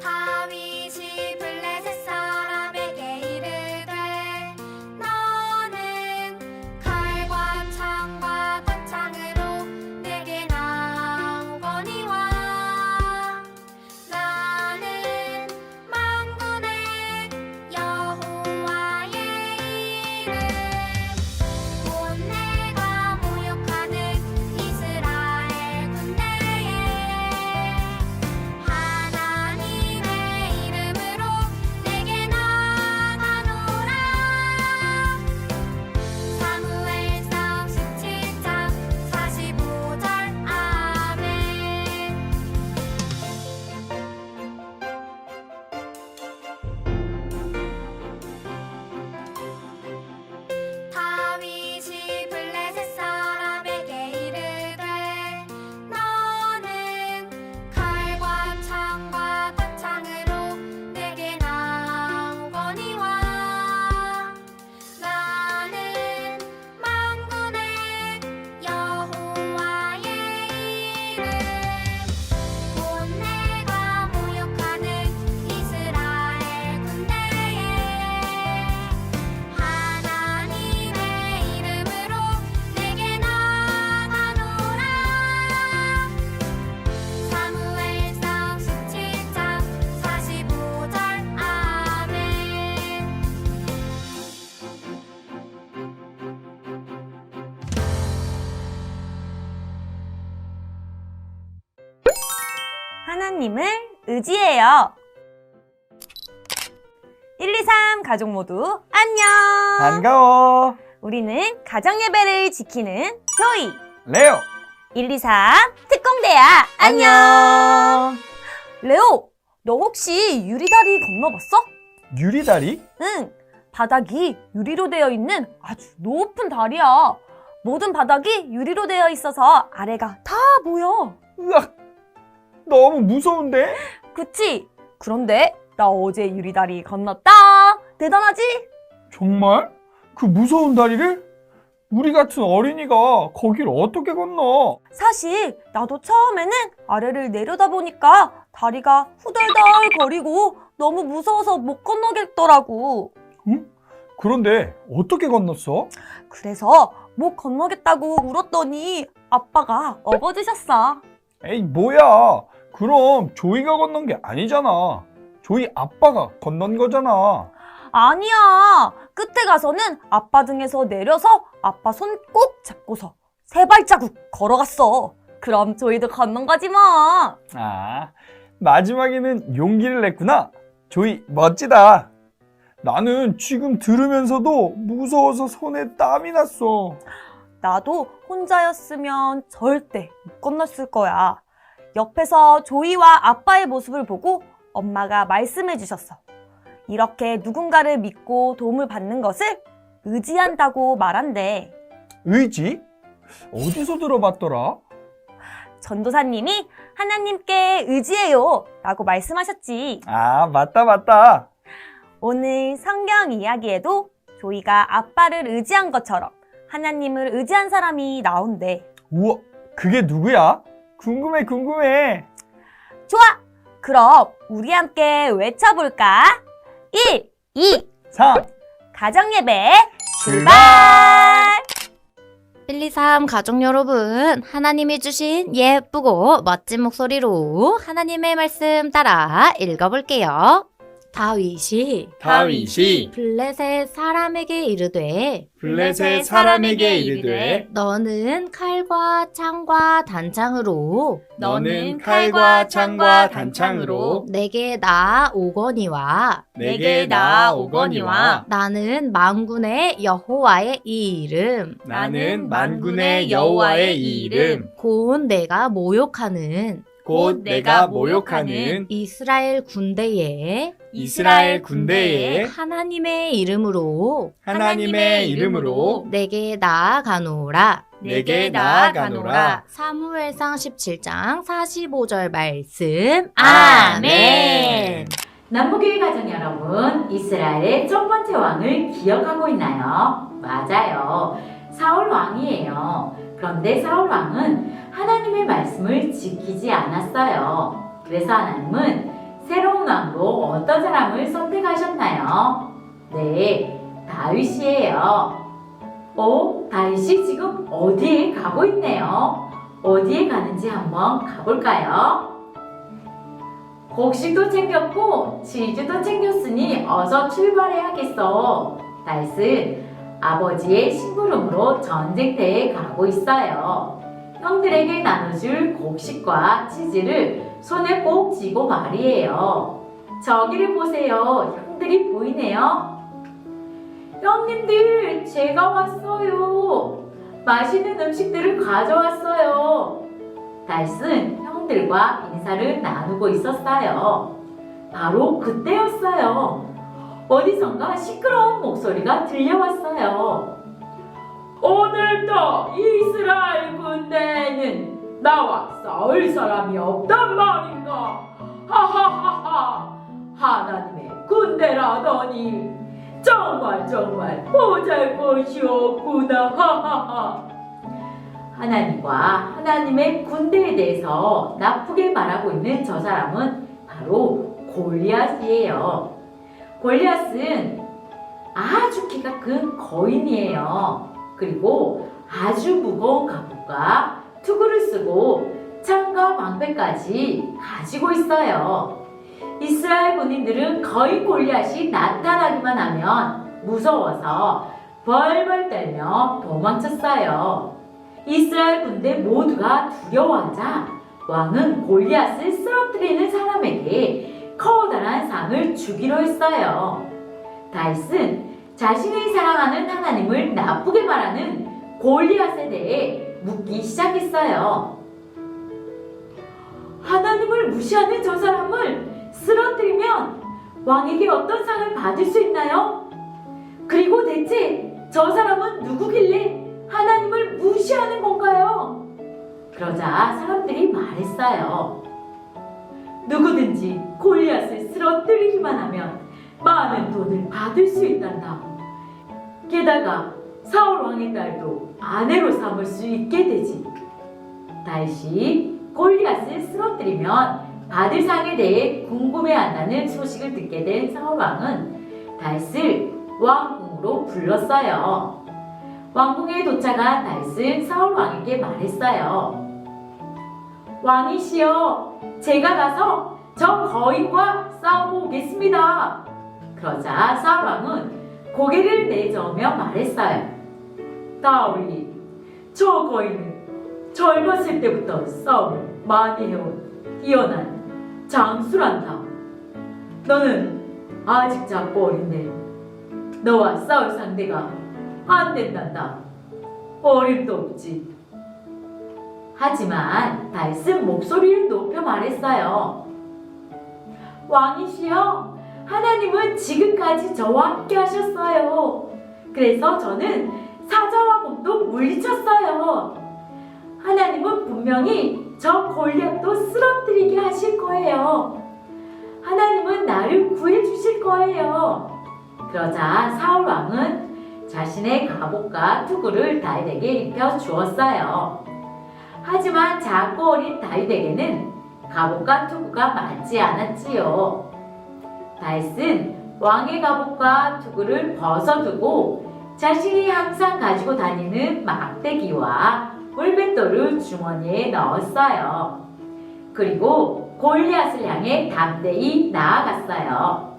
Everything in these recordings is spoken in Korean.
다윗이 블레셋 사람에게 이르되 너는 칼과 창과 단창으로 내게 나오거니와 나는 만군의 여호와의 이름 곧 내가 모욕하는 이스라엘 군대에 하나님의 이름으로 내게 나가노라. 사무엘상 17장 45절. 아멘. 다윗이 블레셋 사람에게 이르되 너는 칼과 창과 단창으로 내게 나오거니와 나는 만군의 여호와의 이름 곧 내가 모욕하는 이스라엘 군대에 하나님의 이름으로 내게 나가노라. 사무엘상 17장 45절. 아멘. 하나님을 의지해요. 1, 2, 3 가족 모두 안녕. 반가워. 우리는 가정 예배를 지키는 조이. 레오. 1, 2, 3 특공대야. 안녕. 레오, 너 혹시 유리다리 건너봤어? 유리다리? 응. 바닥이 유리로 되어 있는 아주 높은 다리야. 모든 바닥이 유리로 되어 있어서 아래가 다 보여. 으악. 너무 무서운데? 그치? 그런데 나 어제 유리다리 건넜다. 대단하지? 정말? 그 무서운 다리를? 우리 같은 어린이가 거길 어떻게 건너? 사실 나도 처음에는 아래를 내려다보니까 다리가 후덜덜 거리고 너무 무서워서 못 건너겠더라고. 응? 그런데 어떻게 건넜어? 그래서 못 건너겠다고 울었더니 아빠가 업어주셨어. 에이, 뭐야. 그럼 조이가 건넌 게 아니잖아. 조이 아빠가 건넌 거잖아. 아니야. 끝에 가서는 아빠 등에서 내려서 아빠 손 꼭 잡고서 3발자국 걸어갔어. 그럼 조이도 건넌 거지 뭐. 아, 마지막에는 용기를 냈구나. 조이 멋지다. 나는 지금 들으면서도 무서워서 손에 땀이 났어. 나도 혼자였으면 절대 못 건넜을 거야. 옆에서 조이와 아빠의 모습을 보고 엄마가 말씀해 주셨어. 이렇게 누군가를 믿고 도움을 받는 것을 의지한다고 말한대. 의지? 어디서 들어봤더라? 전도사님이 하나님께 의지해요 라고 말씀하셨지. 아, 맞다. 오늘 성경 이야기에도 조이가 아빠를 의지한 것처럼 하나님을 의지한 사람이 나온대. 우와, 그게 누구야? 궁금해. 좋아! 그럼 우리 함께 외쳐볼까? 1, 2, 3, 가정예배 출발! 1, 2, 3 가족 여러분, 하나님이 주신 예쁘고 멋진 목소리로 하나님의 말씀 따라 읽어볼게요. 다윗이 블레셋 사람에게 이르되 너는 칼과 창과 단창으로 내게 나오거니와 나는 만군의 여호와의 이름 곧 내가 모욕하는 곧 내가 모욕하는 이스라엘 군대에 이스라엘 군대에 하나님의 이름으로 하나님의 이름으로 내게 나아가노라. 내게 나아가노라. 사무엘상 17장 45절 말씀. 아멘. 남북교회 가정 여러분, 이스라엘의 첫 번째 왕을 기억하고 있나요? 맞아요. 사울 왕이에요. 그런데 사울 왕은 하나님의 말씀을 지키지 않았어요. 그래서 하나님은 새로운 왕으로 어떤 사람을 선택하셨나요? 네, 다윗이에요. 다윗이 지금 어디에 가고 있네요. 어디에 가는지 한번 가볼까요? 곡식도 챙겼고 치즈도 챙겼으니 어서 출발해야겠어. 다윗은 아버지의 심부름으로 전쟁터에 가고 있어요. 형들에게 나눠줄 곡식과 치즈를 손에 꼭 쥐고 말이에요. 저기를 보세요. 형들이 보이네요. 형님들, 제가 왔어요. 맛있는 음식들을 가져왔어요. 다윗은 형들과 인사를 나누고 있었어요. 바로 그때였어요. 어디선가 시끄러운 목소리가 들려왔어요. 오늘도 이스라엘 군대에는 나와 싸울 사람이 없단 말인가? 하하하하. 하나님의 군대라더니 정말 보잘것이 없구나. 하하하. 하나님과 하나님의 군대에 대해서 나쁘게 말하고 있는 저 사람은 바로 골리앗이에요. 골리앗은 아주 키가 큰 거인이에요. 그리고 아주 무거운 갑옷과 투구를 쓰고 창과 방패까지 가지고 있어요. 이스라엘 군인들은 거인 골리앗이 나타나기만 하면 무서워서 벌벌 떨며 도망쳤어요. 이스라엘 군대 모두가 두려워하자 왕은 골리앗을 쓰러뜨리는 사람에게 커다란 상을 주기로 했어요. 다윗은 자신이 사랑하는 하나님을 나쁘게 말하는 골리앗에 대해 묻기 시작했어요. 하나님을 무시하는 저 사람을 쓰러뜨리면 왕에게 어떤 상을 받을 수 있나요? 그리고 대체 저 사람은 누구길래 하나님을 무시하는 건가요? 그러자 사람들이 말했어요. 누구든지 골리앗을 쓰러뜨리기만 하면 많은 돈을 받을 수 있단다. 게다가 사울 왕의 딸도 아내로 삼을 수 있게 되지. 다윗이 골리앗을 쓰러뜨리면 받을 상에 대해 궁금해한다는 소식을 듣게 된 사울 왕은 다윗을 왕궁으로 불렀어요. 왕궁에 도착한 다윗은 사울 왕에게 말했어요. 왕이시여, 제가 가서 저 거인과 싸우고 오겠습니다. 그러자 사울 왕은 고개를 내저으며 말했어요. 다윗, 저 거인은 젊었을 때부터 싸움을 많이 해온 뛰어난 장수란다. 너는 아직 작고 어린데 너와 싸울 상대가 안 된단다. 어림도 없지. 하지만 다윗은 목소리를 높여 말했어요. 왕이시여, 하나님은 지금까지 저와 함께 하셨어요. 그래서 저는 사자와 곰도 물리쳤어요. 하나님은 분명히 저 골리앗도 쓰러뜨리게 하실 거예요. 하나님은 나를 구해주실 거예요. 그러자 사울 왕은 자신의 갑옷과 투구를 다윗에게 입혀 주었어요. 하지만 작고 어린 다윗에게는 갑옷과 투구가 맞지 않았지요. 다윗은 왕의 갑옷과 투구를 벗어두고 자신이 항상 가지고 다니는 막대기와 뿔뱃돌을 주머니에 넣었어요. 그리고 골리앗을 향해 담대히 나아갔어요.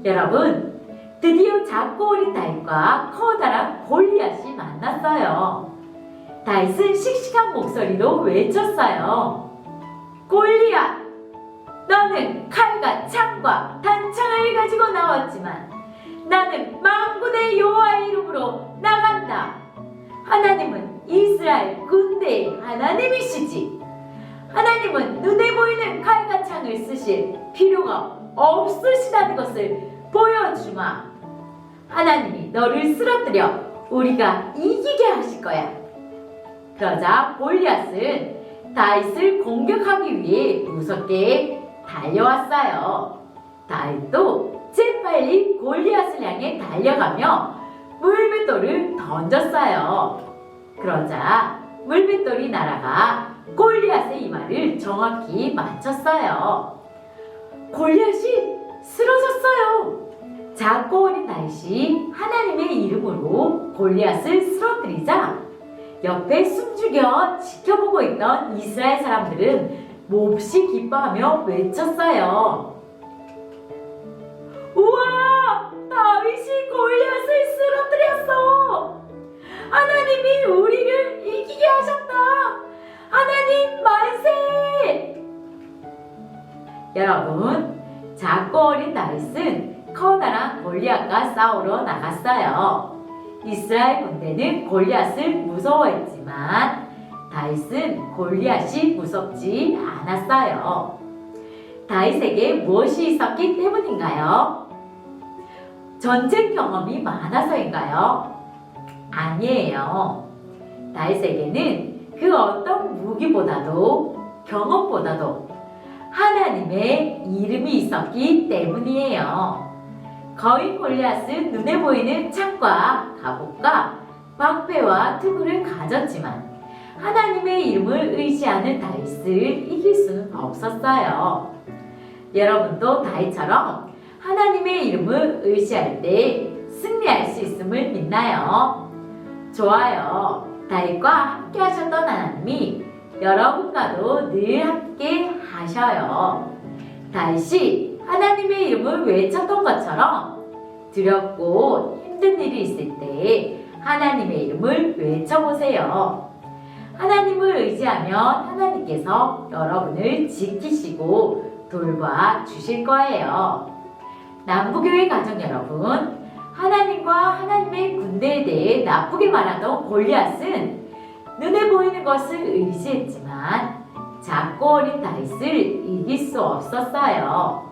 여러분, 드디어 작고 어린 다윗과 커다란 골리앗이 만났어요. 다윗은 씩씩한 목소리로 외쳤어요. 골리앗! 너는 칼과 창과 단창을 가지고 나왔지만 나는 만군의 여호와의 이름으로 나간다. 하나님은 이스라엘 군대의 하나님이시지. 하나님은 눈에 보이는 칼과 창을 쓰실 필요가 없으시다는 것을 보여주마. 하나님이 너를 쓰러뜨려 우리가 이기게 하실 거야. 그러자 골리앗은 다윗을 공격하기 위해 무섭게 달려왔어요. 다윗도 재빨리 골리앗을 향해 달려가며 물맷돌을 던졌어요. 그러자 물맷돌이 날아가 골리앗의 이마를 정확히 맞췄어요. 골리앗이 쓰러졌어요. 작고 어린 다윗이 하나님의 이름으로 골리앗을 쓰러뜨리자 옆에 숨죽여 지켜보고 있던 이스라엘 사람들은 몹시 기뻐하며 외쳤어요. 우와! 다윗이 골리앗을 쓰러뜨렸어! 하나님이 우리를 이기게 하셨다! 하나님 만세! 여러분, 작고 어린 다윗은 커다란 골리앗과 싸우러 나갔어요. 이스라엘 군대는 골리앗을 무서워했지만 다윗은 골리앗이 무섭지 않았어요. 다윗에게 무엇이 있었기 때문인가요? 전쟁 경험이 많아서인가요? 아니에요. 다윗에게는 그 어떤 무기보다도 경험보다도 하나님의 이름이 있었기 때문이에요. 거인 골리앗은 눈에 보이는 창과 갑옷과 방패와 투구를 가졌지만 하나님의 이름을 의지하는 다윗을 이길 수는 없었어요. 여러분도 다윗처럼 하나님의 이름을 의지할 때 승리할 수 있음을 믿나요? 좋아요. 다윗과 함께 하셨던 하나님이 여러분과도 늘 함께 하셔요. 다윗이 하나님의 이름을 외쳤던 것처럼 두렵고 힘든 일이 있을 때 하나님의 이름을 외쳐보세요. 하나님을 의지하면 하나님께서 여러분을 지키시고 돌봐주실 거예요. 남부교회 가족 여러분, 하나님과 하나님의 군대에 대해 나쁘게 말하던 골리앗은 눈에 보이는 것을 의지했지만 작고 어린 다윗을 이길 수 없었어요.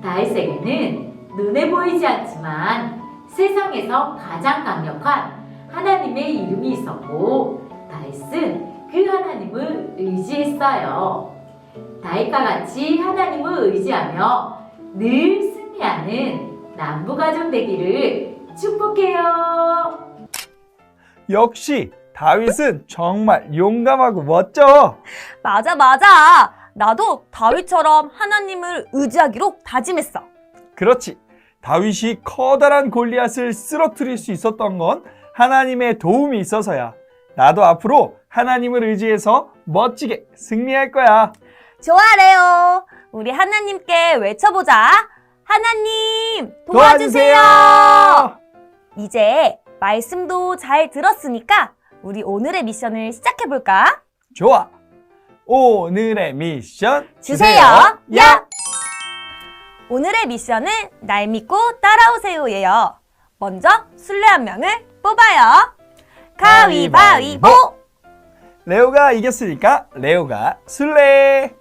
다윗에게는 눈에 보이지 않지만 세상에서 가장 강력한 하나님의 이름이 있었고 다윗은 그 하나님을 의지했어요. 다윗과 같이 하나님을 의지하며 늘 승리하는 남부가족 되기를 축복해요. 역시 다윗은 정말 용감하고 멋져. 맞아. 나도 다윗처럼 하나님을 의지하기로 다짐했어. 그렇지. 다윗이 커다란 골리앗을 쓰러뜨릴 수 있었던 건 하나님의 도움이 있어서야. 나도 앞으로 하나님을 의지해서 멋지게 승리할 거야. 좋아, 레오. 우리 하나님께 외쳐보자. 하나님, 도와주세요. 이제 말씀도 잘 들었으니까 우리 오늘의 미션을 시작해볼까? 좋아. 오늘의 미션 주세요. 야! 오늘의 미션은 날 믿고 따라오세요예요. 먼저 술래 한 명을 뽑아요. 가위바위보! 레오가 이겼으니까 레오가 술래.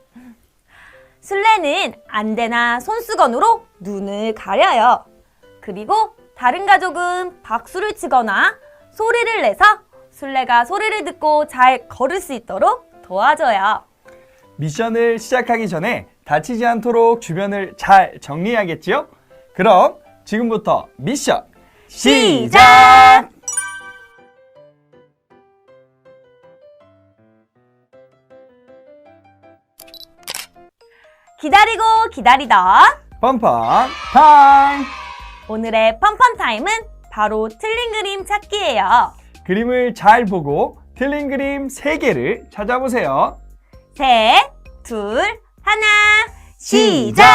술래는 안대나 손수건으로 눈을 가려요. 그리고 다른 가족은 박수를 치거나 소리를 내서 술래가 소리를 듣고 잘 걸을 수 있도록 도와줘요. 미션을 시작하기 전에 다치지 않도록 주변을 잘 정리해야겠지요? 그럼 지금부터 미션 시작! 기다리고 기다리던 펀펀 타임! 오늘의 펀펀 타임은 바로 틀린 그림 찾기예요. 그림을 잘 보고 틀린 그림 3개를 찾아보세요. 셋, 둘, 하나, 시작!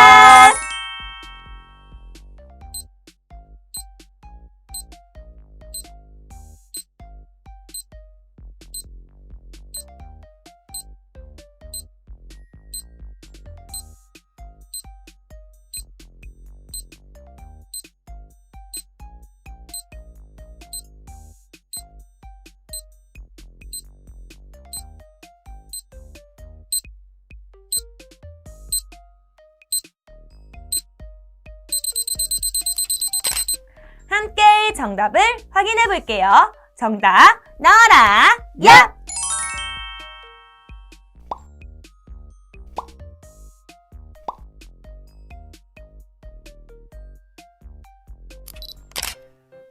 함께 정답을 확인해 볼게요. 정답 나와라 야!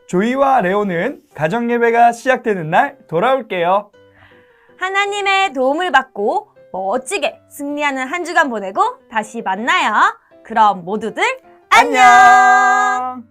조이와 레오는 가정예배가 시작되는 날 돌아올게요. 하나님의 도움을 받고 멋지게 승리하는 한 주간 보내고 다시 만나요. 그럼 모두들 안녕!